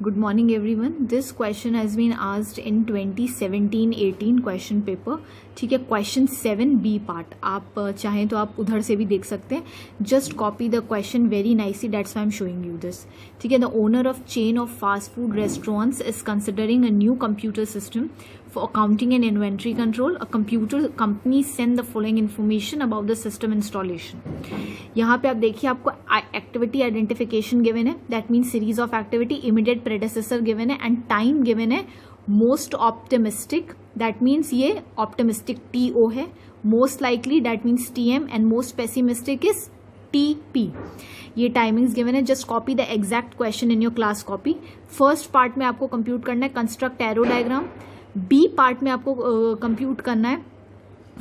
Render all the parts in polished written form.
Good morning everyone. This question has been asked in 2017-18 question paper. ठीक है, question 7B part. आप चाहें तो आप उधर से भी देख सकते हैं. Just copy the question very nicely, that's why I am showing you this. ठीक है, the owner of chain of fast food restaurants is considering a new computer system for accounting and inventory control. A computer company send the following information about the system installation. यहाँ पे आप देखिए, आपको activity identification given है, that means series of activity, immediate predecessor given है, and time given है. Most optimistic, that means ये optimistic TO है. Most likely, that means TM, and most pessimistic is TP. ये टाइमिंग्स गिवन है. Just copy the exact question in your class copy. First part में आपको compute करना है construct arrow diagram. B part में आपको compute करना है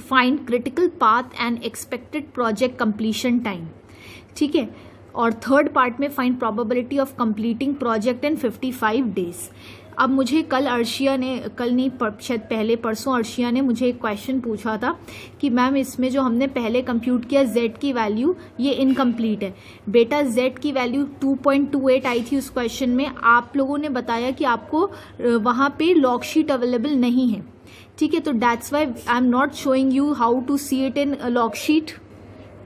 find critical path and expected project completion time. ठीक है, और थर्ड पार्ट में find probability of completing project in 55 days. अब मुझे कल अर्शिया ने, कल नहीं शायद पहले परसों अर्शिया ने मुझे एक क्वेश्चन पूछा था कि मैम इसमें जो हमने पहले कंप्यूट किया z की वैल्यू ये इनकम्प्लीट है. बेटा z की वैल्यू 2.28 आई थी उस क्वेश्चन में. आप लोगों ने बताया कि आपको वहाँ पे लॉग शीट अवेलेबल नहीं है. ठीक है, तो that's why I am not showing you how to see it in log sheet.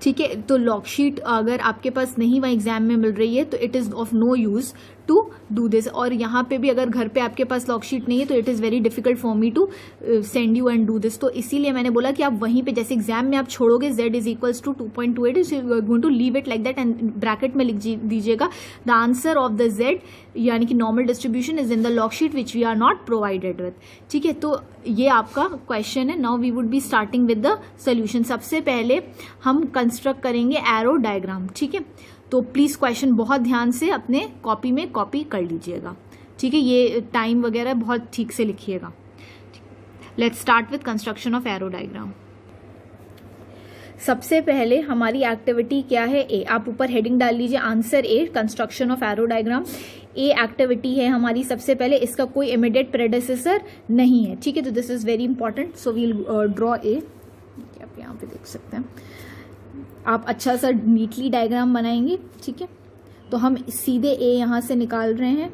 ठीक है, तो लॉग शीट अगर आपके पास नहीं वहाँ एग्जाम में मिल रही है तो it is of no use to do this. और यहाँ पे भी अगर घर पे आपके पास लॉग शीट नहीं है तो it is very difficult for me to send you and do this. तो इसीलिए मैंने बोला कि आप वहीं पे जैसे एग्जाम में आप छोड़ोगे z is equals to 2.28, you are going to leave it like that and bracket में लिख दीजिएगा the answer of the z यानी कि normal distribution is in the log sheet which we are not provided with. ठीक है, तो ये आपका क्वेश्चन है. Now we would be starting with the solution. सबसे पहले हम कंस्ट्रक्ट करेंगे एरो डायग्राम. ठीक है, तो प्लीज़ क्वेश्चन बहुत ध्यान से अपने कॉपी में कॉपी कर लीजिएगा. ठीक है, ये टाइम वगैरह बहुत ठीक से लिखिएगा. Let's start with construction of arrow diagram. सबसे पहले हमारी एक्टिविटी क्या है? ए. आप ऊपर हेडिंग डाल लीजिए answer A, construction of arrow diagram. A activity है हमारी. सबसे पहले इसका कोई इमीडिएट प्रेडेसेसर नहीं है. ठीक है, तो this is very important. So we'll draw A. आप यहाँ पे देख सकते हैं. आप अच्छा सा नीटली डायग्राम बनाएंगे. ठीक है, तो हम सीधे ए यहां से निकाल रहे हैं.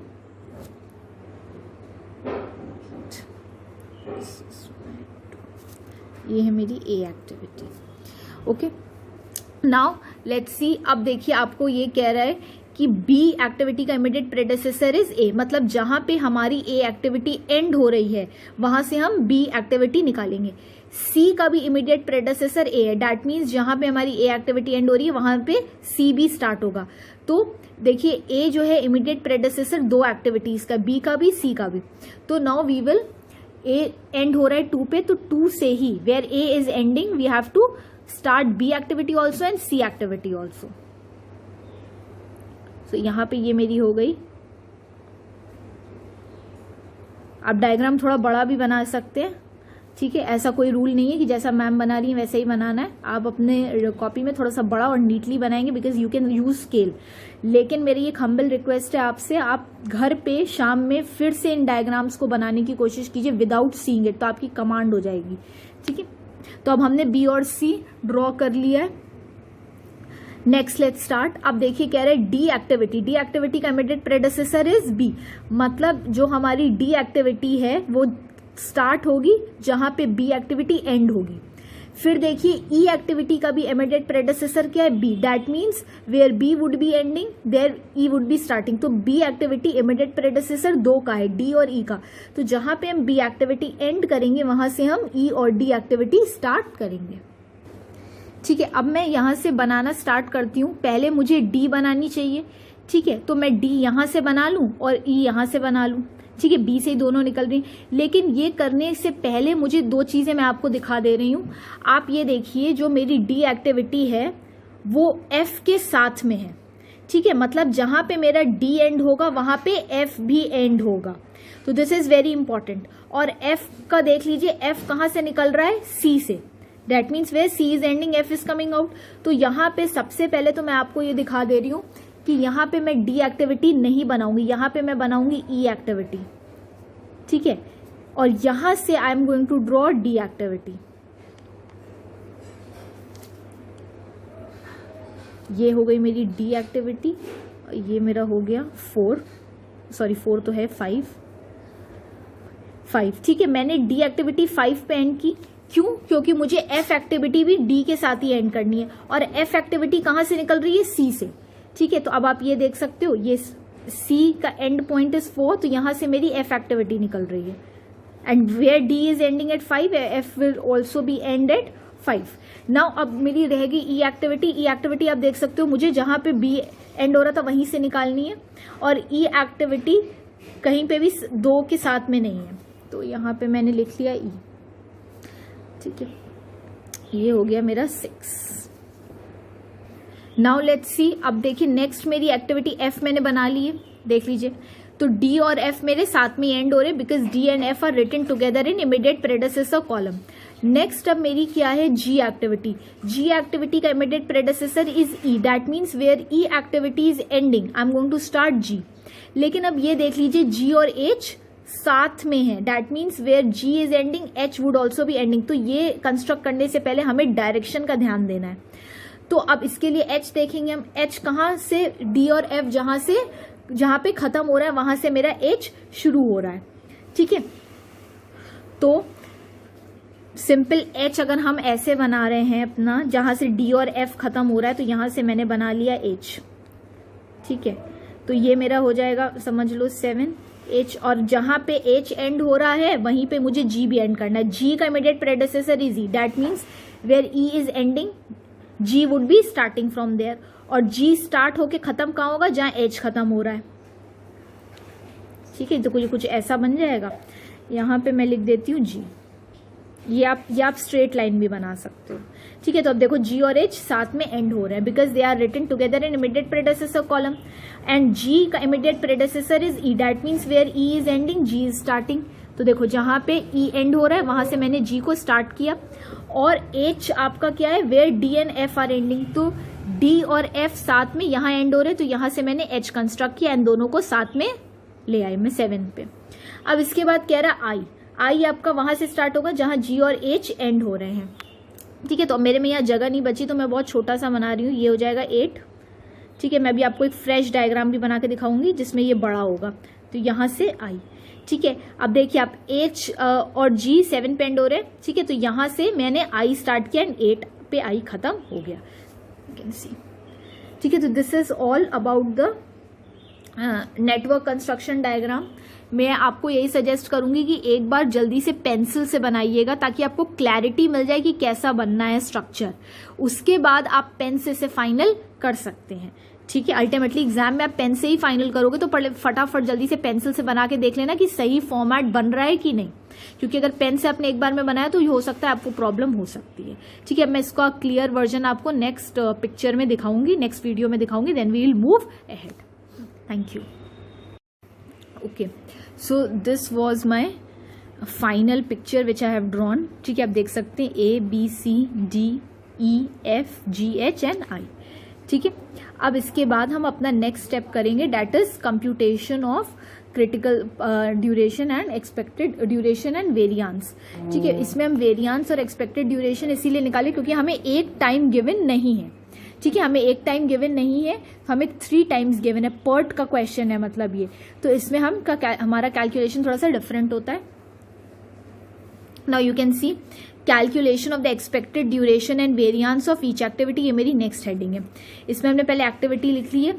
ये है मेरी A activity. Okay, now let's see. अब देखिए, आपको ये कह रहा है कि बी एक्टिविटी का इमीडिएट प्रेडेसेसर इज ए, मतलब जहां पे हमारी ए एक्टिविटी एंड हो रही है वहां से हम बी एक्टिविटी निकालेंगे. सी का भी इमीडिएट प्रेडेसेसर ए है. दैट मीन्स जहां पे हमारी ए एक्टिविटी एंड हो रही है वहां पे सी भी स्टार्ट होगा. तो देखिए, ए जो है इमीडिएट प्रेडेसेसर दो एक्टिविटीज का, बी का भी सी का भी. तो now we will, A end हो रहा है 2 पे, तो 2 से ही where A is ending we have to start B activity also and C activity also. तो यहां पे ये मेरी हो गई. आप डायग्राम थोड़ा बड़ा भी बना सकते हैं. ठीक है, ऐसा कोई रूल नहीं है कि जैसा मैम बना रही है वैसे ही बनाना है. आप अपने कॉपी में थोड़ा सा बड़ा और नीटली बनाएंगे because you can use scale. लेकिन मेरी एक हम्बल रिक्वेस्ट है आपसे, आप घर पे शाम में फिर से इन डायग्राम्स को बनाने की कोशिश कीजिए विदाउट सीइंग इट, तो आपकी कमांड हो जाएगी. ठीक है, तो अब हमने बी और सी ड्रॉ कर लिया है. Next let's start. अब देखिए, कह रहे हैं डी एक्टिविटी. डी एक्टिविटी का इमीडिएट प्रेडेसेसर इज बी, मतलब जो हमारी डी एक्टिविटी है वो स्टार्ट होगी जहां पे बी एक्टिविटी एंड होगी. फिर देखिए, ई एक्टिविटी का भी इमीडिएट प्रेडेसेसर क्या है? B. That means where B would be ending there E would be starting. तो बी एक्टिविटी इमीडिएट प्रेडेसेसर दो का है, डी और ई का. तो जहां पे हम बी एक्टिविटी एंड करेंगे वहां से हम ई और डी एक्टिविटी स्टार्ट करेंगे. ठीक है, अब मैं यहां से बनाना स्टार्ट करती हूं. पहले मुझे डी बनानी चाहिए. ठीक है, तो मैं डी यहां से बना लूं और ई यहां से बना लूं. ठीक है, बी से ही दोनों निकल रही. लेकिन ये करने से पहले मुझे दो चीजें मैं आपको दिखा दे रही हूं. आप ये देखिए, जो मेरी डी एक्टिविटी है वो एफ के साथ में है. ठीक है, मतलब जहां पे मेरा डी एंड होगा वहां पे एफ भी एंड होगा. तो दिस इज वेरी इंपॉर्टेंट. और एफ का देख लीजिए, एफ कहां से निकल रहा है? सी से. That means where C is ending F is coming out. तो यहां पे सबसे पहले तो मैं आपको ये दिखा दे रही हूं कि यहां पे मैं डी एक्टिविटी नहीं बनाऊंगी, यहां पे मैं बनाऊंगी ई एक्टिविटी. ठीक है, और यहां से I am going to draw D activity. ये हो गई मेरी डी एक्टिविटी. ये मेरा हो गया 4. सॉरी 4 तो है 5, ठीक है। मैंने डी एक्टिविटी 5 पे एंड की, क्यों? क्योंकि मुझे एफ एक्टिविटी भी डी के साथ ही एंड करनी है, और एफ एक्टिविटी कहाँ से निकल रही है? सी से, ठीक है। तो अब आप ये देख सकते हो, ये सी का एंड पॉइंट इज 4, तो यहां से मेरी एफ एक्टिविटी निकल रही है, and where D is ending at 5, F will also be end at 5। Now अब मेरी रहेगी ई एक्टिविटी। ई एक्टिविटी आप देख सकते हो, मुझे जहां पे बी एंड हो रहा था वहीं से निकालनी है, और ई एक्टिविटी कहीं पे भी 2 के साथ में नहीं है, तो यहाँ पे मैंने लिख लिया ई, ठीक है। ये हो गया मेरा 6। नाउ लेट्स सी, अब देखिए नेक्स्ट मेरी एक्टिविटी एफ मैंने बना ली है, देख लीजिए। तो डी और एफ मेरे साथ में एंड हो रहे, because D and F are written together in immediate predecessor column. Next अब मेरी क्या है? G activity. जी एक्टिविटी का immediate predecessor is E, that means where E activity is ending I am going to start G. लेकिन अब ये देख लीजिए, जी और एच साथ में है, that means where G is ending H would also be ending. तो ये कंस्ट्रक्ट करने से पहले हमें डायरेक्शन का ध्यान देना है। तो अब इसके लिए एच देखेंगे हम, एच कहाँ से? डी और एफ जहां पे खत्म हो रहा है वहां से मेरा एच शुरू हो रहा है, ठीक है। तो सिंपल एच अगर हम ऐसे बना रहे हैं अपना, जहां से डी और एफ खत्म हो रहा है, तो यहां से मैंने बना लिया एच, ठीक है। तो ये मेरा हो जाएगा, समझ लो 7 एच, और जहां पे एच एंड हो रहा है वहीं पे मुझे जी भी एंड करना है। जी का immediate predecessor is E, that means where E is ending G would be starting from there, और जी स्टार्ट होके खत्म कहाँ होगा? जहां एच खत्म हो रहा है, ठीक है। तो कुछ ऐसा बन जाएगा। यहां पे मैं लिख देती हूँ जी, ये आप स्ट्रेट लाइन भी बना सकते हो, ठीक है। तो अब देखो जी और एच साथ में एंड हो रहे हैं, because they are written together in immediate predecessor column, and G का immediate predecessor is E, that means where E is ending G is starting. तो देखो जहां पे ई एंड हो रहा है वहां से मैंने जी को स्टार्ट किया, और एच आपका क्या है? Where D and F are ending. तो डी और एफ साथ में यहां एंड हो रहे, तो यहां से मैंने एच कंस्ट्रक्ट किया, एंड दोनों को साथ में ले आई मैं 7 पे। अब इसके बाद कह रहा आई, आई आपका वहां से स्टार्ट होगा जहां जी और एच एंड हो रहे हैं, ठीक है। तो मेरे में यहाँ जगह नहीं बची, तो मैं बहुत छोटा सा बना रही हूँ, ये हो जाएगा 8, ठीक है। मैं भी आपको एक फ्रेश डायग्राम भी बना के दिखाऊंगी जिसमें ये बड़ा होगा। तो यहां से आई, ठीक है। अब देखिए आप एच और जी 7 पे एंड हो रहे हैं, ठीक है। तो यहां से मैंने आई स्टार्ट किया, एंड 8 पे आई खत्म हो गया, कैन सी, ठीक है। तो this is all about the network construction diagram. मैं आपको यही सजेस्ट करूंगी कि एक बार जल्दी से पेंसिल से बनाइएगा, ताकि आपको क्लैरिटी मिल जाए कि कैसा बनना है स्ट्रक्चर। उसके बाद आप पेन से इसे फाइनल कर सकते हैं, ठीक है। अल्टीमेटली एग्जाम में आप पेन से ही फाइनल करोगे, तो फटाफट जल्दी से पेंसिल से बना के देख लेना कि सही फॉर्मेट बन रहा है कि नहीं, क्योंकि अगर पेन से आपने एक बार में बनाया तो हो सकता है आपको प्रॉब्लम हो सकती है, ठीक है। मैं इसका क्लियर वर्जन आपको नेक्स्ट पिक्चर में दिखाऊंगी, नेक्स्ट वीडियो में दिखाऊंगी, then we will move ahead. Thank you. Okay, so this was my final picture which I have drawn, ठीक है। आप देख सकते हैं A B C D E F G H and I, ठीक है। अब इसके बाद हम अपना नेक्स्ट स्टेप करेंगे, that is computation of critical duration and expected duration and variance, ठीक है। इसमें हम वेरियांस और एक्सपेक्टेड ड्यूरेशन इसीलिए निकाले क्योंकि हमें एक टाइम गिवन नहीं है, ठीक है। हमें एक टाइम गिवन नहीं है, हमें 3 टाइम्स गिवन है, पर्ट का क्वेश्चन है मतलब ये। तो इसमें हमारा कैलकुलेशन थोड़ा सा डिफरेंट होता है। Now you can C calculation of the expected duration and variance of each activity, ये मेरी नेक्स्ट हेडिंग है। इसमें हमने पहले एक्टिविटी लिख ली है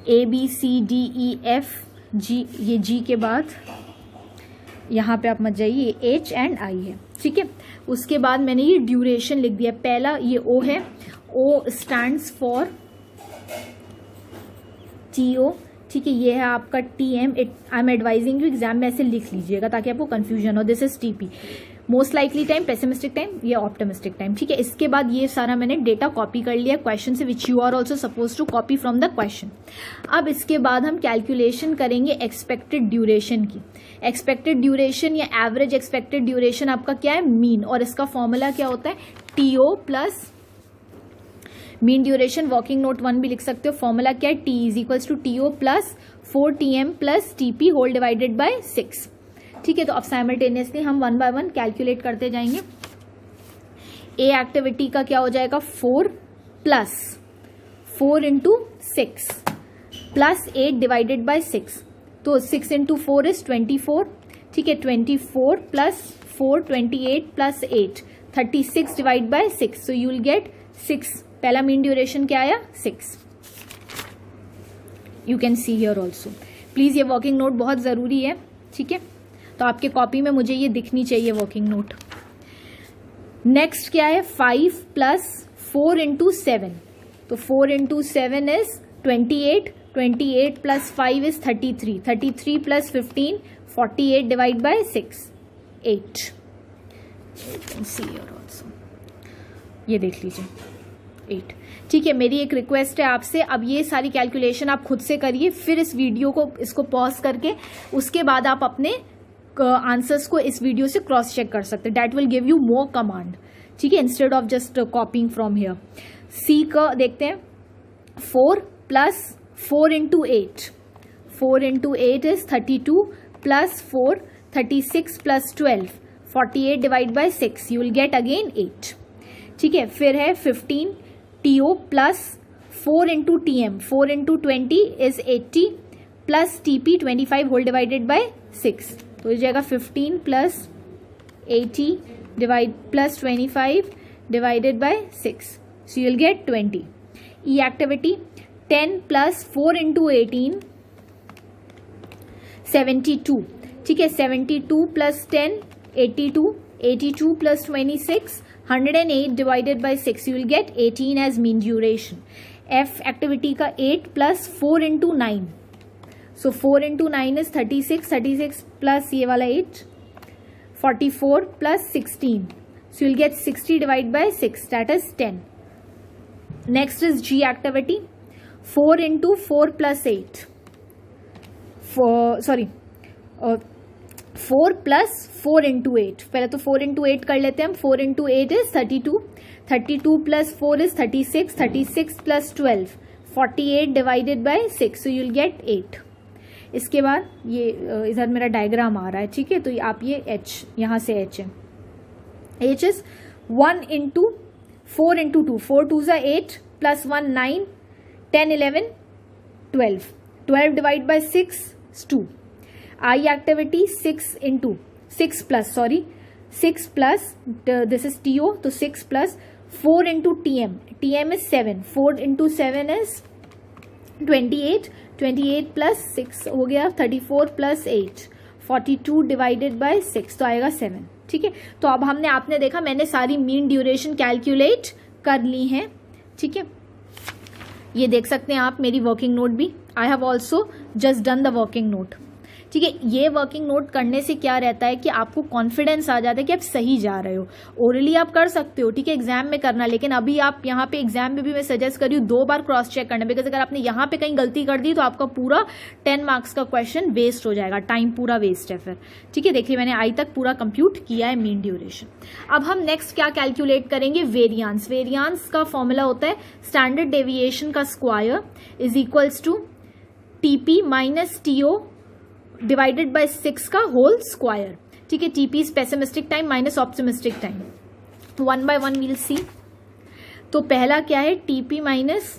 A B C D E F G, ये G के बाद यहाँ पे आप मत जाइए, H एंड I है, ठीक है। उसके बाद मैंने ये ड्यूरेशन लिख दिया, पहला ये O है, O स्टैंड्स फॉर TO, ठीक है। ये है आपका TM, I am advising you exam में ऐसे लिख लीजिएगा ताकि आपको कंफ्यूजन हो। This is TP, most likely time, pessimistic time, ये ऑप्टिमिस्टिक टाइम, ठीक है। इसके बाद ये सारा मैंने डेटा कॉपी कर लिया क्वेश्चन से, which you are also suppose to copy from the question. अब इसके बाद हम कैलकुलेशन करेंगे एक्सपेक्टेड ड्यूरेशन की। एक्सपेक्टेड ड्यूरेशन या एवरेज एक्सपेक्टेड ड्यूरेशन आपका क्या है? मीन, और इसका फॉर्मूला क्या होता है? TO plus mean duration. Working note 1 भी लिख सकते हो, फॉर्मूला क्या है? T is equals to TO plus 4TM plus TP whole divided by 6, ठीक है। तो अब साइमल्टेनियसली हम 1 बाय 1 कैलकुलेट करते जाएंगे। ए एक्टिविटी का क्या हो जाएगा? 4 plus 4 into 6 plus 8 divided by 6, तो 6 इंटू 4 इज 24, ठीक है, 24 plus 4 28 plus 8 36 divide by 6, so you will gate 6. पहला मीन ड्यूरेशन क्या आया? 6. You can see here also. Please ये वर्किंग नोट बहुत जरूरी है, ठीक है, तो आपके कॉपी में मुझे ये दिखनी चाहिए वर्किंग नोट. नेक्स्ट क्या है? 5 प्लस 4 इंटू 7, तो 4 into 7 is 28, 28 plus 5 is 33, 33 plus 15 48 divide by 6 8. You can see here also. ये देख लीजिए 8. ठीक है, मेरी एक रिक्वेस्ट है आपसे, अब ये सारी कैलकुलेशन आप खुद से करिए, फिर इस वीडियो को इसको पॉज करके उसके बाद आप अपने आंसर्स को इस वीडियो से क्रॉस चेक कर सकते हैं. That will give you more command, ठीक है, instead of just copying from here. C का देखते हैं. 4 plus 4 into 8, 4 into 8 is 32 plus 4 36 plus 12 48 divide by 6, you will get again 8. ठीक है, फिर है 15 TO plus 4 into TM, 4 into 20 is 80 plus TP 25 whole divided by 6, तो इस जाएगा 15 plus 80 divide plus 25 divided by 6, so you will gate 20. E activity 10 plus 4 into 18 72, ठीक है, 72 plus 10 82, 82 plus 26 108 divided by 6, you will get 18 as mean duration. F activity का 8 plus 4 into 9, so 4 into 9 is 36, 36 plus ये वाला 8 44 plus 16, so you will get 60 divided by 6, that is 10. Next is G activity. 4 into 4 plus 8, 4 plus 4 into 8, पहले तो 4 into 8 कर लेते हैं हम. 4 into 8 is 32, 32 plus 4 is 36, 36 plus 12 48 divided by 6, so you will gate 8. इसके बाद ये इधर मेरा डायग्राम आ रहा है, ठीक है, तो आप ये H, यहाँ से H है. H इज 1 इंटू 4 इंटू 2, 4 2 ज़ा 8 plus 1 9 10 11 12, 12 divide by 6 2. I activity 6 into 6 plus, sorry, 6 plus this is TO, तो 6 plus 4 into TM, TM is 7, 4 into 7 is 28, 28 plus 6 हो गया 34 plus 8 42 डिवाइडेड बाय 6, तो आएगा 7. ठीक है, तो अब हमने, आपने देखा मैंने सारी मीन ड्यूरेशन कैलकुलेट कर ली हैं. ठीक है, ये देख सकते हैं आप मेरी वर्किंग नोट भी. I have also just done the working note. ठीक है, ये वर्किंग नोट करने से क्या रहता है कि आपको कॉन्फिडेंस आ जाता है कि आप सही जा रहे हो. ओरली आप कर सकते हो, ठीक है, एग्जाम में करना, लेकिन अभी आप यहाँ पे एग्जाम में भी मैं सजेस्ट कर रही हूँ 2 बार क्रॉस चेक करना, बिकॉज अगर आपने यहाँ पे कहीं गलती कर दी तो आपका पूरा 10 मार्क्स का क्वेश्चन वेस्ट हो जाएगा, टाइम पूरा वेस्ट है फिर. ठीक है, देखिए मैंने आई तक पूरा कंप्यूट किया है मीन ड्यूरेशन. अब हम नेक्स्ट क्या कैलकुलेट करेंगे? वेरियांस. वेरियांस का फॉर्मूला होता है स्टैंडर्ड डेविएशन का square is equals to TP minus TO divided by 6 का होल स्क्वायर. ठीक है, TP is pessimistic time minus optimistic time. 1 by 1 we'll see. तो पहला क्या है? TP minus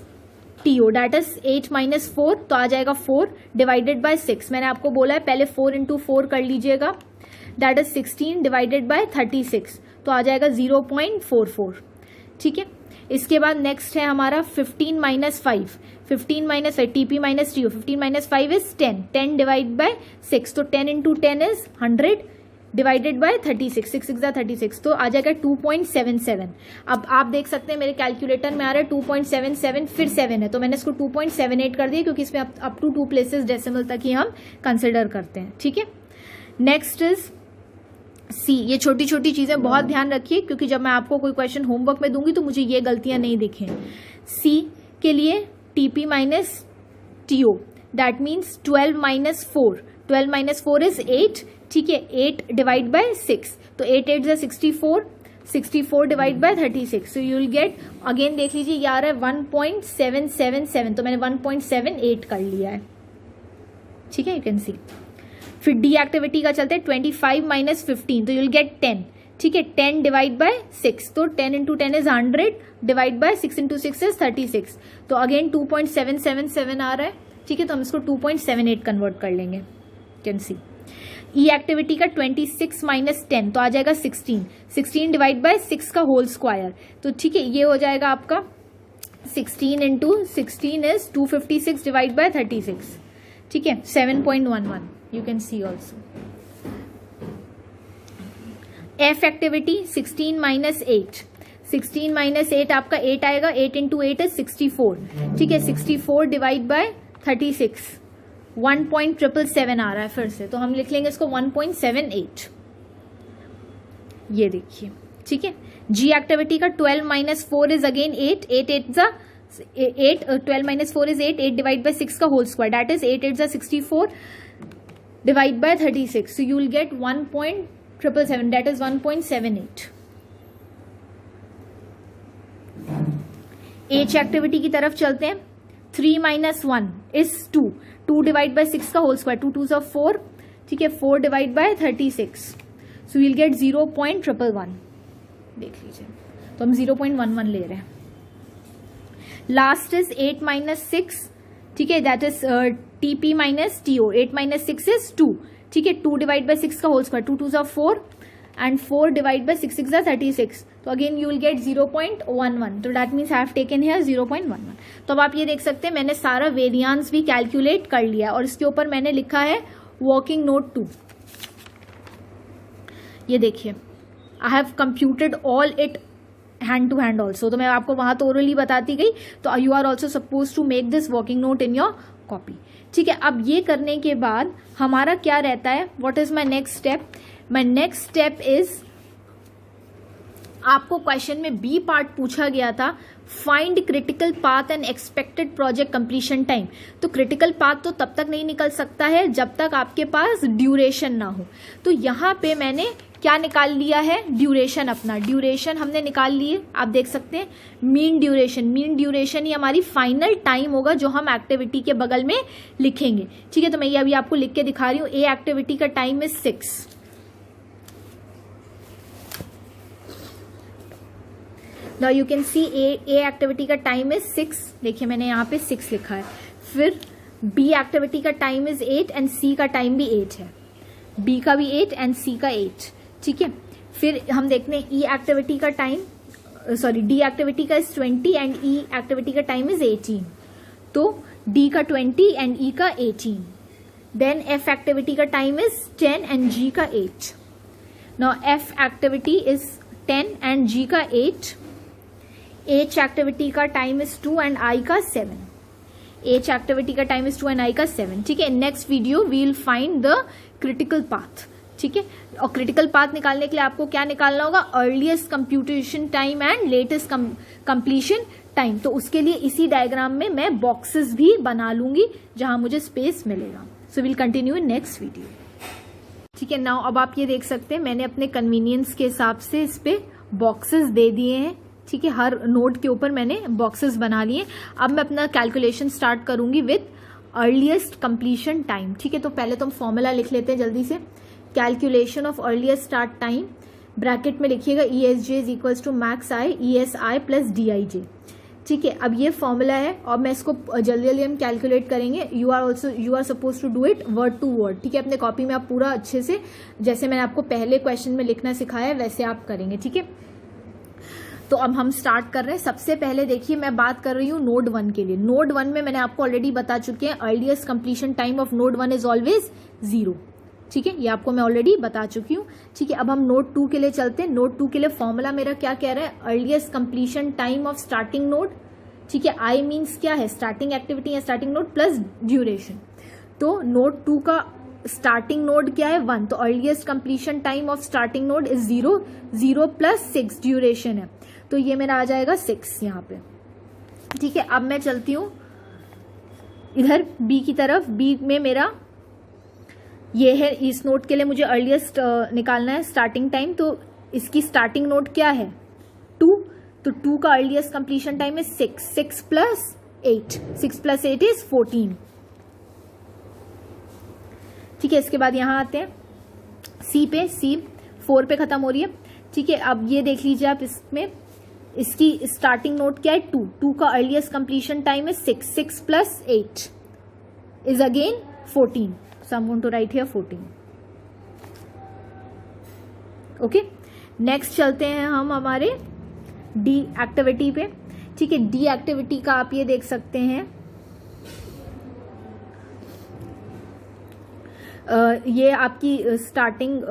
TO, that is 8 minus 4, तो आ जाएगा 4 डिवाइडेड बाय 6. मैंने आपको बोला है पहले 4 इंटू 4 कर लीजिएगा, डेट इज 16 डिवाइडेड बाय 36, तो आ जाएगा 0.44. ठीक है, इसके बाद नेक्स्ट है हमारा 15 minus 5, 15 minus 5 TP minus TO, 15 minus 5 is 10, 10 divide by 6, तो 10 इंटू 10 इज 100 डिवाइडेड बाय 36, 6 6 36, तो आ जाएगा 2.77. अब आप देख सकते हैं मेरे कैलकुलेटर में आ रहा है 2.77, फिर 7 है, तो मैंने इसको 2.78 कर दिया, क्योंकि इसमें अप टू 2 प्लेसेस डेसिमल तक ही हम कंसिडर करते हैं. ठीक है, नेक्स्ट इज सी. ये छोटी छोटी चीजें बहुत ध्यान रखिए, क्योंकि जब मैं आपको कोई क्वेश्चन होमवर्क में दूंगी तो मुझे ये गलतियां नहीं दिखें. सी के लिए TP minus TO, that means 12 minus 4, 12 minus 4 is 8. ठीक है, 8 डिवाइड बाय 6, तो 8 8 is 64, 64 divide by 36, so you will get, again देख लीजिए ये आ रहा है 1.777, तो मैंने 1.78 कर लिया है. ठीक है, यू कैन सी. फिर डी एक्टिविटी का चलते हैं 25 माइनस 15, तो यू विल गेट 10. ठीक है, 10 डिवाइड बाय 6, तो 10 into 10 is 100 divide by 6 into 6 is 36, तो अगेन 2.777 आ रहा है. ठीक है, तो हम इसको 2.78 कन्वर्ट कर लेंगे, कैन सी। ई एक्टिविटी का 26 माइनस 10 तो आ जाएगा 16, 16 डिवाइड बाय 6 का होल स्क्वायर, तो ठीक है ये हो जाएगा आपका 16 इंटू 16 इज 256 डिवाइड बाय 36, ठीक है 7.11, you can see also. F activity 16 minus 8, 16 minus 8 आपका 8 आएगा, 8 इंटू 8 इज 64, ठीक है 64 डिवाइड बाय 36, 1.777 आ रहा है फिर से, तो हम लिख लेंगे इसको 1.78, ये देखिए, ठीक है। जी एक्टिविटी का 12 minus 4 is again 8, 8 8 12 minus 4 is 8, 8 divide by 6 का whole square, that is 8 8 64 divide by 36, so you will get 1.777, that is 1.78। H activity की तरफ चलते हैं। 3 माइनस 1 इज 2, 2 डिवाइड बाय 6 का होल स्क्वायर, 2 2 4, ठीक है 4 divide by 36, so will get 0.111, देख लीजिए, तो हम 0.11 ले रहे हैं। लास्ट इज 8 माइनस 6, ठीक है that is TP minus TO, 8 minus 6 is 2, ठीक है 2 डिवाइड बाय 6 का whole square, 2 2 4 and 4 divided by 6 6 are 36, तो अगेन यू विल गेट 0.11, तो that means I have taken here 0.11। तो अब आप ये देख सकते हैं मैंने सारा वेरिएंस भी कैलकुलेट कर लिया और इसके ऊपर मैंने लिखा है वर्किंग नोट 2, ये देखिए I have computed all it hand to hand also, तो मैं आपको वहां तो ओरली बताती गई, तो you are also suppose to make this working note in your copy, ठीक है। अब ये करने के बाद हमारा क्या रहता है, what is my next step, my next step is, आपको क्वेश्चन में बी पार्ट पूछा गया था, find critical path and expected project completion time, तो क्रिटिकल पाथ तो तब तक नहीं निकल सकता है जब तक आपके पास ड्यूरेशन ना हो, तो यहां पे मैंने क्या निकाल लिया है, ड्यूरेशन, अपना ड्यूरेशन हमने निकाल लिए, आप देख सकते हैं मीन ड्यूरेशन, मीन ड्यूरेशन ही हमारी फाइनल टाइम होगा जो हम एक्टिविटी के बगल में लिखेंगे, ठीक है। तो मैं ये अभी आपको लिख के दिखा रही हूँ, ए एक्टिविटी का time is 6, now you can C A activity का टाइम इज 6, देखिए मैंने यहाँ पे 6 लिखा है, फिर बी एक्टिविटी का टाइम इज 8 एंड सी का टाइम भी 8 है, बी का भी 8 एंड सी का 8, ठीक है। फिर हम देखते हैं ई एक्टिविटी का टाइम, सॉरी डी एक्टिविटी का इज 20 एंड ई एक्टिविटी का टाइम इज 18, तो डी का 20 एंड ई का 18, देन एफ एक्टिविटी का टाइम इज 10 एंड जी का 8, now F activity is 10 and G का 8, एच एक्टिविटी का टाइम इज 2 एंड आई का 7, एच एक्टिविटी का टाइम इज 2 एंड आई का 7, ठीक है। Next video we will find the critical path, ठीक है। और क्रिटिकल पाथ निकालने के लिए आपको क्या निकालना होगा, earliest computation time and latest completion time, तो उसके लिए इसी डायग्राम में मैं बॉक्सेस भी बना लूंगी जहां मुझे स्पेस मिलेगा। So will continue in next video, ठीक है। नाउ अब आप ये देख सकते हैं मैंने अपने कन्वीनियंस के हिसाब से इस पे बॉक्सेस दे दिए हैं, ठीक है, हर नोट के ऊपर मैंने बॉक्सेस बना लिए। अब मैं अपना कैलकुलेशन स्टार्ट करूंगी विद अर्लीस्ट कंप्लीशन टाइम, ठीक है। तो पहले तो हम फॉर्मूला लिख लेते हैं जल्दी से, calculation of earliest start time, bracket में लिखिएगा E S J is equals to max I E S I plus D I J, ठीक है। अब ये फॉर्मूला है और मैं इसको जल्दी जल्दी हम कैलकुलेट करेंगे, you are suppose to do it word to word, ठीक है। अपने कॉपी में आप पूरा अच्छे से, जैसे मैंने आपको पहले क्वेश्चन में लिखना सिखाया है वैसे आप करेंगे, ठीक है। तो अब हम स्टार्ट कर रहे हैं। सबसे पहले देखिए मैं बात कर रही हूँ नोड 1 के लिए। नोड 1 में मैंने आपको ऑलरेडी बता चुके हैं earliest completion time of node 1 is always 0, ठीक है, ये आपको मैं ऑलरेडी बता चुकी हूँ, ठीक है। अब हम नोड 2 के लिए चलते हैं। नोड 2 के लिए फॉर्मूला मेरा क्या कह रहा है, earliest completion time of starting node, ठीक है। आई मीन्स क्या है, स्टार्टिंग एक्टिविटी या स्टार्टिंग नोड प्लस ड्यूरेशन, तो नोड 2 का स्टार्टिंग नोड क्या है 1, तो earliest completion time of starting node is 0, 0 plus 6 duration है, तो ये मेरा आ जाएगा 6 यहाँ पे, ठीक है। अब मैं चलती हूँ इधर बी की तरफ। बी में मेरा ये है, इस नोट के लिए मुझे अर्लीस्ट निकालना है स्टार्टिंग टाइम, तो इसकी स्टार्टिंग नोट क्या है 2, तो 2 का अर्लीस्ट कंप्लीशन टाइम है 6, 6 प्लस 8, 6 प्लस 8 इज 14, ठीक है। इसके बाद यहां आते हैं सी पे, सी 4 पे खत्म हो रही है, ठीक है। अब ये देख लीजिए आप, इसमें इसकी स्टार्टिंग नोट क्या है 2, 2 का अर्लीस्ट कंप्लीशन टाइम है 6, 6 plus 8, is again 14. So I'm going to write here 14. Okay, next चलते हैं हम हमारे डी एक्टिविटी पे. ठीक है, डी एक्टिविटी का आप ये देख सकते हैं, ये आपकी स्टार्टिंग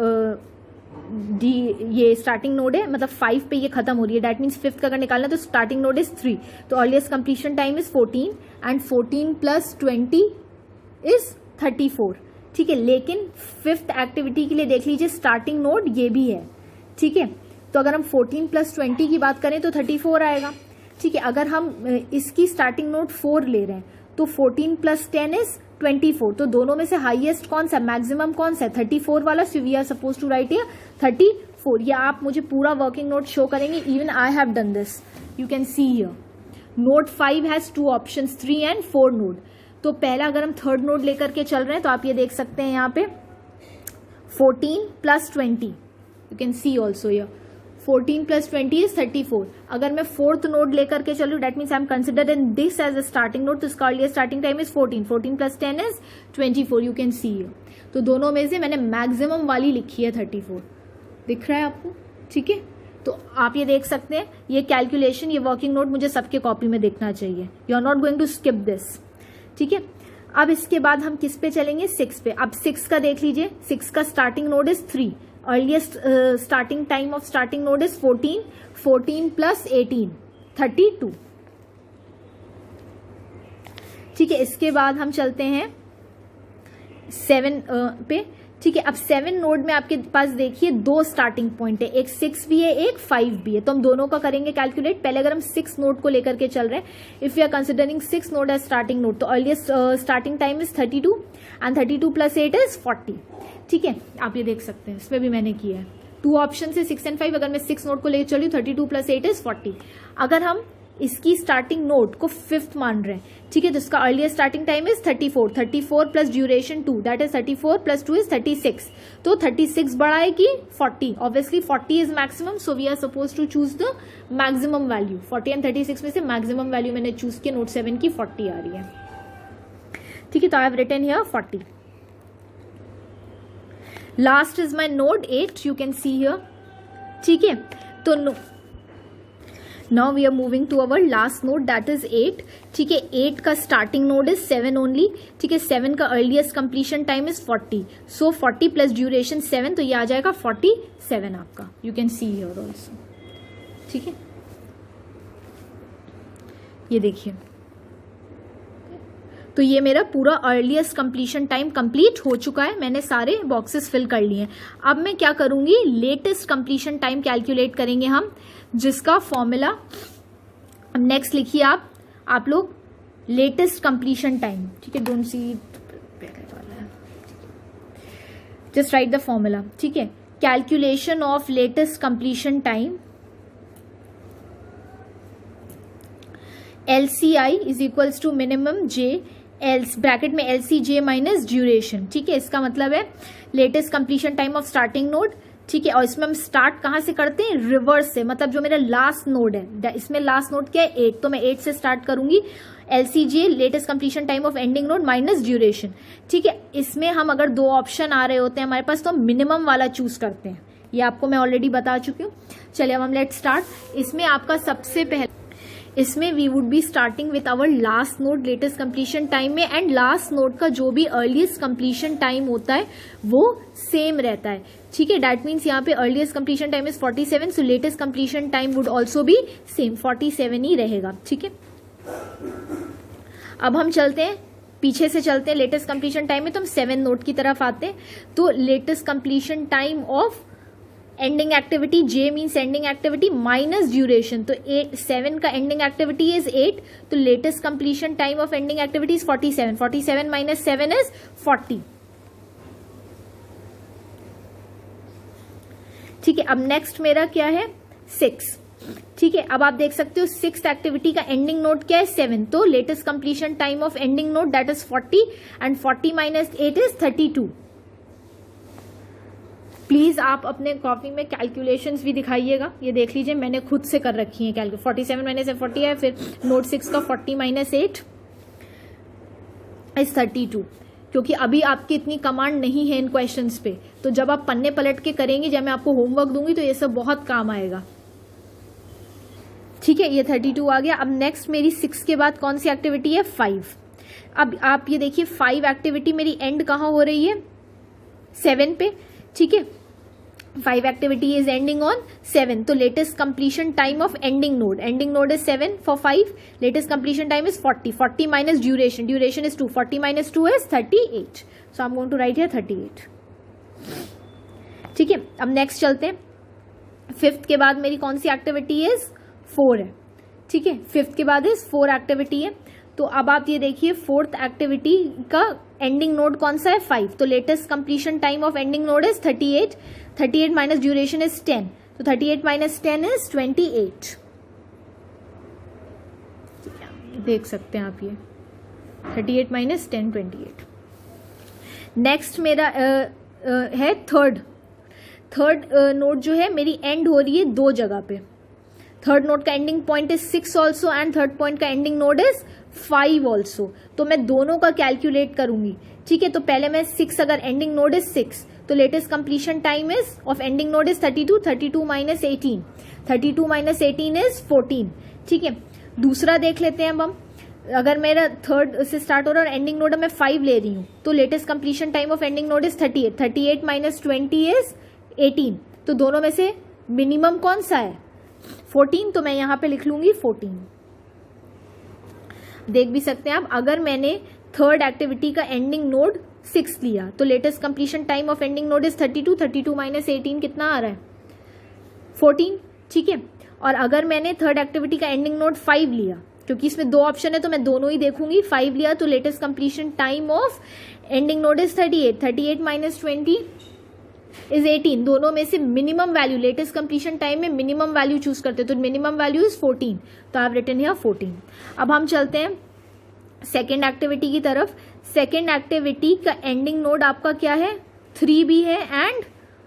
डी, ये स्टार्टिंग नोड है, मतलब 5 पे ये खत्म हो रही है. दैट मीन्स 5th का अगर निकालना है तो स्टार्टिंग नोड इज 3. तो earliest completion time is 14 and 14 plus 20 is 34. ठीक है, लेकिन 5th एक्टिविटी के लिए देख लीजिए स्टार्टिंग नोड ये भी है. ठीक है, तो अगर हम 14 प्लस 20 की बात करें तो 34 आएगा. ठीक है, अगर हम इसकी स्टार्टिंग नोड 4 ले रहे हैं तो 14 प्लस 10 इज 24. तो दोनों में से हाईएस्ट कौन सा, मैक्सिमम कौन सा है, 34 वाला. So we are suppose to write here 34. या आप मुझे पूरा वर्किंग नोट शो करेंगे. Even I have done this, you can see here. Node 5 has 2 options, 3 and 4 node. तो पहला अगर हम थर्ड नोड लेकर के चल रहे हैं तो आप ये देख सकते हैं यहाँ पे 14 plus 20, you can see also here 14 plus 20 is 34. अगर मैं फोर्थ नोड लेकर के चलूँ, that means I am considering this as a starting node, तो इसका earlier starting time is 14. 14 plus 10 is 24, you can see here. तो दोनों में से मैंने मैक्सिमम वाली लिखी है 34. दिख रहा है आपको? ठीक है, तो आप ये देख सकते हैं, ये कैलकुलेशन, ये वर्किंग नोट मुझे सबके कॉपी में देखना चाहिए. You are not going to skip this. ठीक है, अब इसके बाद हम किस पे चलेंगे, 6 पे. अब 6 का देख लीजिए, 6 का starting node is 3. Earliest starting time of starting node is 14. 14 plus 18 32. ठीक है, इसके बाद हम चलते हैं 7 पे. ठीक है, अब 7 नोड में आपके पास देखिए 2 स्टार्टिंग पॉइंट है, एक 6 भी है, एक 5 भी है. तो हम दोनों का करेंगे कैलकुलेट. पहले अगर हम 6 नोड को लेकर के चल रहे हैं, if you are considering 6 node as starting node, तो earliest starting time is 32 and 32 plus 8 is 40. ठीक है, आप ये देख सकते हैं, इसमें भी मैंने किया है. 2 ऑप्शन है 6 एंड 5. अगर मैं 6 नोड को लेकर चली 32 प्लस 8 इज 40. अगर हम इसकी स्टार्टिंग नोड को 5th मान रहे हैं, ठीक है, तो इसका earlier starting time is 34. 34 plus duration 2, that is 34 plus 2 is 36. तो 36 बड़ा है कि 40. Obviously 40 is maximum, so we are suppose to choose the maximum value. 40 and 36 में से मैक्सिमम वैल्यू मैंने चूज किया. नोट 7 की 40 आ रही है. ठीक है, तो I have written here 40. Last is my node 8, you can see here. ठीक है, तो now we are moving to our last node, that is 8. ठीक है, 8 का स्टार्टिंग नोड इज 7 ओनली. ठीक है, 7 का earliest completion time is 40. So 40 plus duration 7, तो ये आ जाएगा 47 आपका. You can see here also. ठीक है, ये देखिए, तो ये मेरा पूरा अर्लीस्ट कंप्लीशन टाइम कंप्लीट हो चुका है. मैंने सारे बॉक्सेस फिल कर लिए हैं. अब मैं क्या करूंगी, लेटेस्ट कंप्लीशन टाइम कैलकुलेट करेंगे हम, जिसका फॉर्मूला नेक्स्ट लिखिए आप लोग, लेटेस्ट कंप्लीशन टाइम. ठीक है, don't see, just write the formula. ठीक है, calculation of latest completion time, LCI is equals to minimum J, bracket में LCJ माइनस ड्यूरेशन. ठीक है, इसका मतलब है latest completion time of starting node. ठीक है, और इसमें हम स्टार्ट कहाँ से करते हैं, रिवर्स से. मतलब जो मेरा लास्ट नोड है, इसमें लास्ट नोड क्या है 8, तो मैं 8 से स्टार्ट करूंगी. LCJ latest completion time of ending node minus duration. ठीक है, इसमें हम अगर 2 ऑप्शन आ रहे होते हैं हमारे पास, तो हम मिनिमम वाला चूज करते हैं. ये आपको मैं ऑलरेडी बता चुकी हूँ. चलिए अब हम लेट स्टार्ट. इसमें आपका सबसे पहले, इसमें we would be starting with our last node latest completion time में, एंड लास्ट नोड का जो भी अर्लीस्ट कंप्लीशन टाइम होता है वो सेम रहता है. ठीक है, दैट मीन्स यहाँ पे earliest completion time is 47, so latest completion time would also B same, 47 ही रहेगा. ठीक है, अब हम चलते हैं, पीछे से चलते हैं लेटेस्ट कंप्लीशन टाइम में, तो हम 7 नोड की तरफ आते हैं. तो latest completion time of ending activity, J means ending activity minus duration. तो 7 का एंडिंग एक्टिविटी इज 8, तो latest completion time of ending activity is 47. 47 minus 7 is 40. ठीक है, अब नेक्स्ट मेरा क्या है 6. ठीक है, अब आप देख सकते हो 6th एक्टिविटी का एंडिंग नोड क्या है 7, तो latest completion time of ending node that is 40 and 40 minus 8 is 32. Please आप अपने कॉपी में कैलकुलेशंस भी दिखाइएगा. ये देख लीजिए, मैंने खुद से कर रखी है कैलकुलेशन. 47 माइनस 40 है, फिर नोट 6 का 40 माइनस 8 इज 32, क्योंकि अभी आपकी इतनी कमांड नहीं है इन क्वेश्चंस पे, तो जब आप पन्ने पलट के करेंगे, जब मैं आपको होमवर्क दूंगी तो ये सब बहुत काम आएगा। ठीक है, ये 32 आ गया। अब नेक्स्ट मेरी 6 के बाद कौन सी एक्टिविटी है? 5। अब आप ये देखिए 5 एक्टिविटी मेरी एंड कहाँ हो रही है? 7 पे। ठीक है, 5 एक्टिविटी इज एंडिंग ऑन 7, तो latest completion time of ending node is 7 for 5, latest completion time is 40 minus duration is 2, 40 minus 2 is 38, so I am going to write here 38। ठीक है, अब नेक्स्ट चलते हैं। 5th के बाद मेरी कौन सी एक्टिविटी इज? 4 है। ठीक है, 5th के बाद इज 4 एक्टिविटी है। तो अब आप ये देखिए 4th एक्टिविटी का एंडिंग नोड कौन सा है? 5, तो latest completion time of ending node is 38 minus duration is 10, तो 38 माइनस 10 इज 28। देख सकते हैं आप ये 38 माइनस 10 28। नेक्स्ट मेरा है थर्ड नोड जो है मेरी एंड हो रही है 2 जगह पे। थर्ड नोड का ending point is 6 also and third point का एंडिंग नोड इज 5 ऑल्सो, तो मैं दोनों का कैलकुलेट करूंगी। ठीक है, तो पहले मैं 6, अगर एंडिंग नोड इज 6 तो latest completion time is of ending node is 32 minus 18 is 14। ठीक है, दूसरा देख लेते हैं अब हम। अगर मेरा थर्ड से स्टार्ट हो रहा है और एंडिंग नोड मैं 5 ले रही हूँ, तो latest completion time of ending node is 38 minus 20 is 18, तो दोनों में से मिनिमम कौन सा है? 14, तो मैं यहां पे लिख लूंगी 14। देख भी सकते हैं आप, अगर मैंने थर्ड एक्टिविटी का एंडिंग नोड 6 लिया तो latest completion time of ending node is 32 minus 18 कितना आ रहा है? 14। ठीक है, और अगर मैंने थर्ड एक्टिविटी का एंडिंग नोड 5 लिया, क्योंकि इसमें 2 ऑप्शन है तो मैं दोनों ही देखूंगी, 5 लिया तो latest completion time of ending node is 38 minus 20 is 18, दोनों में से minimum value, latest completion time में मिनिमम वैल्यू चूज करते हैं, तो मिनिमम वैल्यू इज 14, तो आई हैव रिटन हियर 14। अब हम चलते हैं सेकेंड एक्टिविटी की तरफ। सेकेंड एक्टिविटी का एंडिंग नोड आपका क्या है? 3 भी है एंड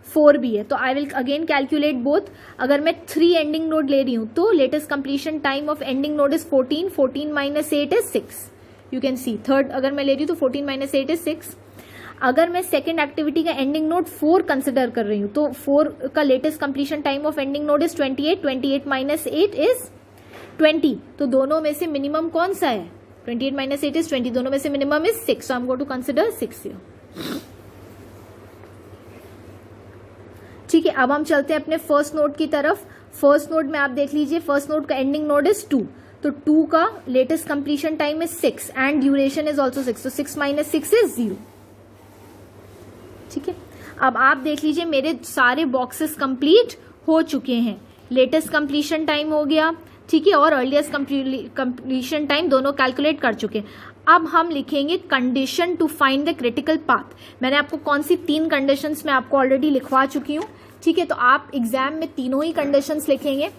4 भी है, तो I will again calculate both. अगर मैं 3 एंडिंग नोड ले रही हूं तो latest completion time of ending node is 14 minus 8 is 6, you can C. Third अगर मैं ले रही हूँ तो 14 माइनस 8 इज 6। अगर मैं सेकेंड एक्टिविटी का एंडिंग नोड 4 कंसिडर कर रही हूँ तो 4 का latest completion time of ending node is 28 minus 8 is 20, तो दोनों में से मिनिमम कौन सा है? 28 माइनस 8 इज 20, दोनों में से minimum is 6, so I am going to consider 6 here. ठीक है, अब हम चलते हैं अपने फर्स्ट नोड की तरफ। फर्स्ट नोड में आप देख लीजिए, फर्स्ट नोड का एंडिंग नोड इज 2, तो 2 का latest completion time is 6 and duration is also 6, तो 6 माइनस 6 इज 0। ठीक है, अब आप देख लीजिए मेरे सारे बॉक्सेस कंप्लीट हो चुके हैं। लेटेस्ट कंप्लीशन टाइम हो गया, ठीक है, और अर्लीस्ट कंप्लीशन टाइम दोनों कैलकुलेट कर चुके हैं। अब हम लिखेंगे condition to find the critical path. मैंने आपको कौन सी 3 कंडीशंस में आपको ऑलरेडी लिखवा चुकी हूँ। ठीक है, तो आप एग्जाम में तीनों ही कंडीशंस लिखेंगे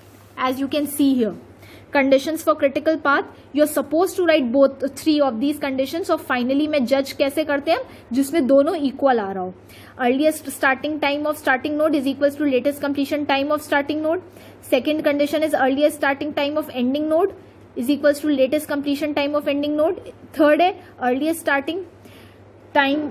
as you can see here. Conditions for critical path, you are suppose to write both 3 of these conditions, और फाइनली मैं जज कैसे करते हैं जिसमें दोनों इक्वल आ रहा हो। Earliest starting time of starting node is equals to latest completion time of starting node. Second condition is earliest starting time of ending node is equals to latest completion time of ending node. Third है earliest starting time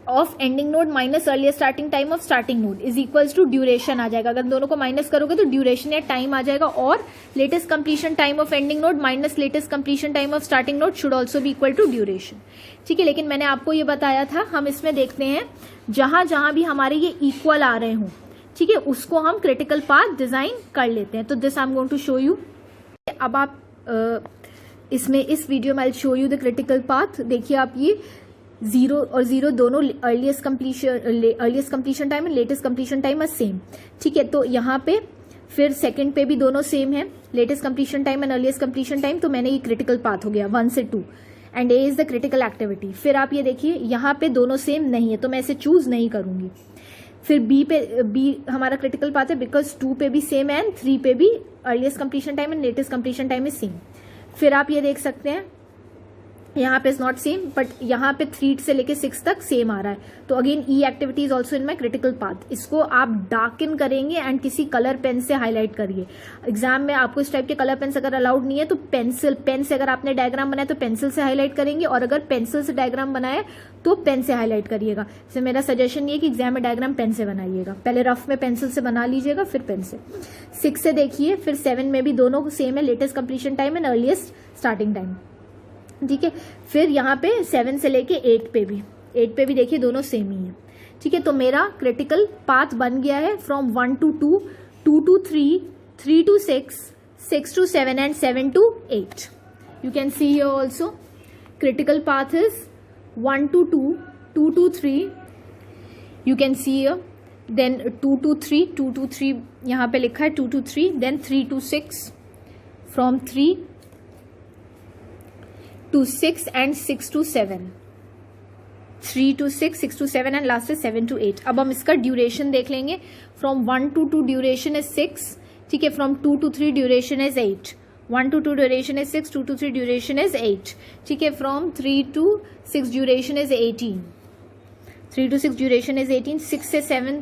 of ending node minus earliest starting time of starting node is equals to duration आ जाएगा। अगर दोनों को minus करोगे तो duration या time आ जाएगा, और latest completion time of ending node minus latest completion time of starting node should also be equal to duration. ठीक है, लेकिन मैंने आपको ये बताया था, हम इसमें देखते हैं जहां जहां भी हमारे ये इक्वल आ रहे हों, ठीक है, उसको हम क्रिटिकल पाथ डिजाइन कर लेते हैं। तो this I am going to show you. अब आप इसमें इस वीडियो में I show you the critical path. देखिए आप, ये 0 और 0 दोनों earliest completion time and latest completion time are same. ठीक है, तो यहाँ पे फिर सेकंड पे भी दोनों सेम है, latest completion time and earliest completion time, तो मैंने ये क्रिटिकल पाथ हो गया 1 से 2 and A is the critical activity. फिर आप ये देखिए यहाँ पे दोनों सेम नहीं है, तो मैं इसे चूज नहीं करूंगी। फिर बी हमारा क्रिटिकल पाथ है बिकॉज 2 पे भी सेम है एंड 3 पे भी earliest completion time and latest completion time is same. फिर आप ये देख सकते हैं यहाँ पे इज नॉट सेम, बट यहाँ पे 3 से लेके 6 तक सेम आ रहा है. तो again E activity is also in my critical path. इसको आप डार्कन करेंगे एंड किसी कलर पेन से हाईलाइट करिए. एग्जाम में आपको इस टाइप के कलर पेन अगर अलाउड नहीं है तो पेन से अगर आपने डायग्राम बनाया तो पेंसिल से हाईलाइट करेंगे, और अगर पेंसिल से डायग्राम बनाया तो पेन से हाईलाइट करिएगा. जैसे मेरा सजेशन ये है कि एग्जाम में डायग्राम पेन से बनाइएगा. पहले रफ में पेंसिल से बना लीजिएगा, फिर पेन से. 6 से देखिए, फिर 7 में भी दोनों सेम है, latest completion time and earliest starting time. ठीक है. फिर यहाँ पे 7 से लेके 8 पे भी देखिए दोनों सेम ही है. ठीक है. तो मेरा क्रिटिकल पाथ बन गया है from 1 to 2, 2 to 3, 3 to 6, 6 to 7 and 7 to 8. You can see here also critical path is 1 to 2, 2 to 3. You can see here. Then 2 to 3, 2 to 3 यहाँ पे लिखा है 2 to 3. Then 3 to 6, from 3 to 6 and 6 to 7. 3 to 6, 6 to 7 and last है 7 to 8. अब हम इसका duration देख लेंगे. From 1 to 2 duration is 6. ठीक है. From 2 to 3 duration is 8. 1 to 2 duration is 6, 2 to 3 duration is 8. ठीक है. From 3 to 6 duration is 18. 3 to 6 duration is 18. 6 से 7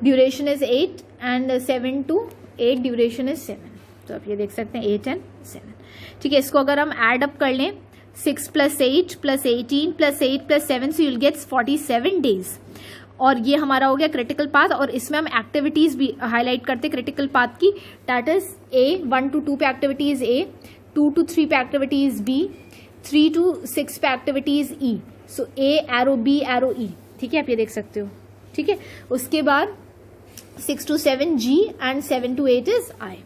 duration is 8 and 7 to 8 duration is 7. तो आप ये देख सकते हैं 8 एंड 7. ठीक है. इसको अगर हम एड अप कर लें 6 + 8 + 18 + 8 + 7, सो यूल गेट्स 47 डेज. और ये हमारा हो गया क्रिटिकल पाथ. और इसमें हम एक्टिविटीज भी हाईलाइट करते क्रिटिकल पाथ की. दैट इज ए 1 to 2 पे एक्टिविटीज ए, 2 to 3 पे एक्टिविटीज बी, 3 to 6 पे एक्टिविटीज ई. सो ए एरो बी एरो ई. ठीक है. आप ये देख सकते हो. ठीक है. उसके बाद 6 to 7 G and 7 to 8 is I.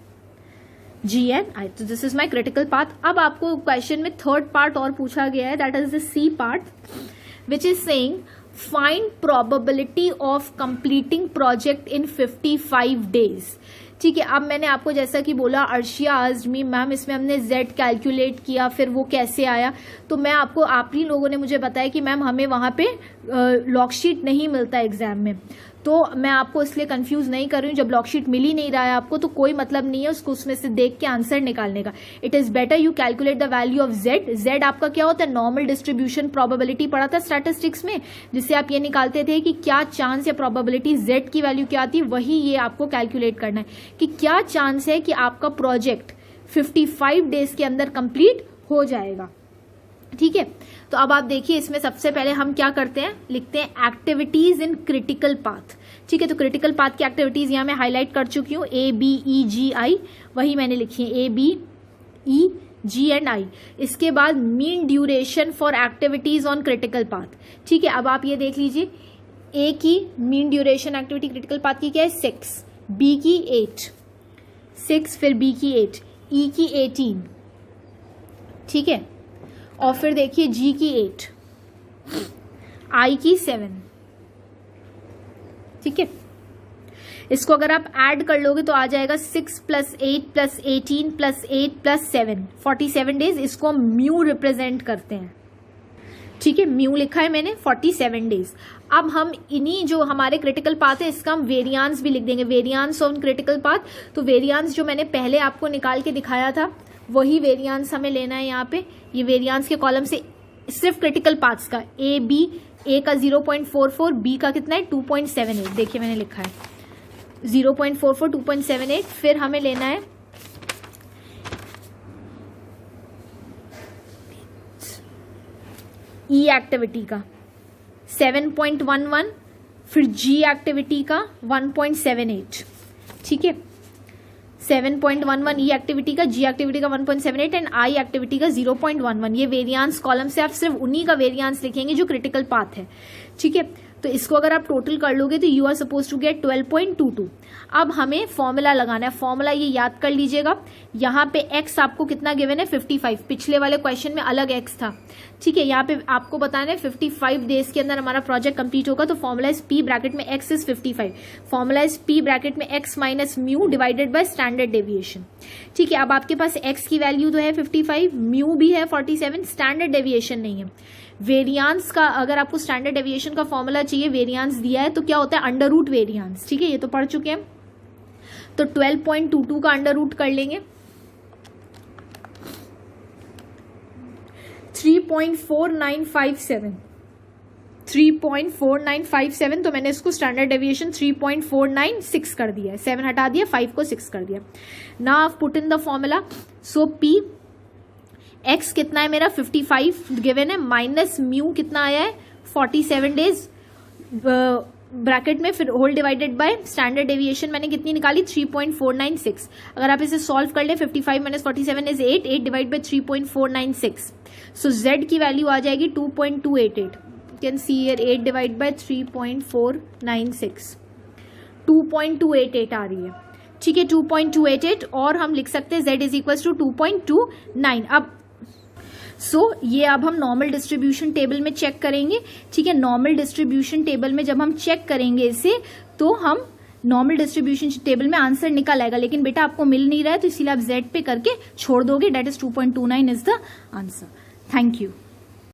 G and I. तो this is my critical path. अब आपको क्वेश्चन में थर्ड पार्ट और पूछा गया है, that is the C part, which is saying find probability of completing project in 55 days. ठीक है. अब मैंने आपको जैसा कि बोला, अर्शिया आस्क्ड मी मैम इसमें हमने Z कैलकुलेट किया, फिर वो कैसे आया. तो मैं आपको, आप ही लोगों ने मुझे बताया कि मैम हमें वहाँ पे लॉकशीट नहीं मिलता एग्जाम में. तो मैं आपको इसलिए कंफ्यूज नहीं कर रही हूँ. जब लॉकशीट मिल ही नहीं रहा है आपको तो कोई मतलब नहीं है उसको उसमें से देख के आंसर निकालने का. It is better you calculate the value of Z आपका क्या होता है, नॉर्मल डिस्ट्रीब्यूशन प्रोबेबिलिटी पढ़ा था स्टैटिस्टिक्स में, जिससे आप ये निकालते थे कि क्या चांस या प्रोबेबिलिटी Z की वैल्यू क्या आती है. वही ये आपको कैलकुलेट करना है कि क्या चांस है कि आपका प्रोजेक्ट 55 डेज के अंदर कंप्लीट हो जाएगा. ठीक है. तो अब आप देखिए, इसमें सबसे पहले हम क्या करते हैं, लिखते हैं एक्टिविटीज इन क्रिटिकल पाथ. ठीक है. तो क्रिटिकल पाथ की एक्टिविटीज यहाँ मैं हाईलाइट कर चुकी हूँ, A B E G I, वही मैंने लिखी है, A B E G and I. इसके बाद mean duration for activities on critical path. ठीक है. अब आप ये देख लीजिए, A की mean duration activity critical path की क्या है 6, B की 8, 6, फिर B की 8, E की 18. ठीक है. और फिर देखिए G की 8, I की 7. ठीक है. इसको अगर आप ऐड कर लोगे तो आ जाएगा 6 + 8 + 18 + 8 + 7, 47 डेज. इसको हम म्यू रिप्रेजेंट करते हैं. ठीक है. म्यू लिखा है मैंने, 47 डेज. अब हम इन्हीं जो हमारे क्रिटिकल पाथ है इसका हम वेरियांस भी लिख देंगे, वेरियांस ऑन क्रिटिकल पाथ. तो वेरियांस जो मैंने पहले आपको निकाल के दिखाया था वही वेरियांस हमें लेना है यहाँ पे. ये वेरियांस के कॉलम से सिर्फ क्रिटिकल पाथ्स का, ए बी, ए का 0.44, बी का कितना है 2.78. देखिए मैंने लिखा है 0.44, 2.78. फिर हमें लेना है ई एक्टिविटी का 7.11, फिर जी एक्टिविटी का 1.78. ठीक है. 7.11 ई एक्टिविटी का, जी एक्टिविटी का 1.78 एंड आई एक्टिविटी का 0.11. ये वेरियांस कॉलम से आप सिर्फ उन्हीं का वेरियांस लिखेंगे जो क्रिटिकल पाथ है. ठीक है. तो इसको अगर आप टोटल कर लोगे तो you are suppose to get 12.22. अब हमें फॉर्मूला लगाना है. फॉर्मूला ये याद कर लीजिएगा. यहाँ पे x आपको कितना गिवन है 55. पिछले वाले क्वेश्चन में अलग x था. ठीक है. यहाँ पे आपको बताना है 55 डेज के अंदर हमारा प्रोजेक्ट कंप्लीट होगा. तो फॉर्मूला इज p ब्रैकेट में x is 55. Formula is p bracket में x minus mu divided by standard deviation. ठीक है. अब आपके पास x की वैल्यू तो है 55, म्यू भी है 47, स्टैंडर्ड डेविएशन नहीं है. वेरियांस का अगर आपको स्टैंडर्ड डेविएशन का फॉर्मूला चाहिए, वेरियांस दिया है तो क्या होता है अंडर रूट वेरियांस. ठीक है. ये तो पढ़ चुके हैं. तो 12.22 का अंडर रूट कर लेंगे. 3.4957 3.4957, तो मैंने इसको स्टैंडर्ड डेविएशन 3.496 कर दिया है, 7 हटा दिया, 5 को 6 कर दिया. Now I put in the formula. So P x कितना है मेरा 55 गिवन है, माइनस म्यू कितना आया है 47 डेज, ब्रैकेट में फिर whole divided by standard deviation मैंने कितनी निकाली 3.496. अगर आप इसे सॉल्व कर ले 55 minus 47 is 8 divide bye 3.496. So z की वैल्यू आ जाएगी 2.288. Can see here 8 divide bye 3.496 2.288 आ रही है. ठीक है 2.288, और हम लिख सकते हैं z इज इक्वल टू 2.29. अब ये अब हम नॉर्मल डिस्ट्रीब्यूशन टेबल में चेक करेंगे. ठीक है, नॉर्मल डिस्ट्रीब्यूशन टेबल में जब हम चेक करेंगे इसे, तो हम नॉर्मल डिस्ट्रीब्यूशन टेबल में आंसर निकल आएगा. लेकिन बेटा आपको मिल नहीं रहा है, तो इसीलिए आप z पे करके छोड़ दोगे. That is 2.29 is the answer. Thank you.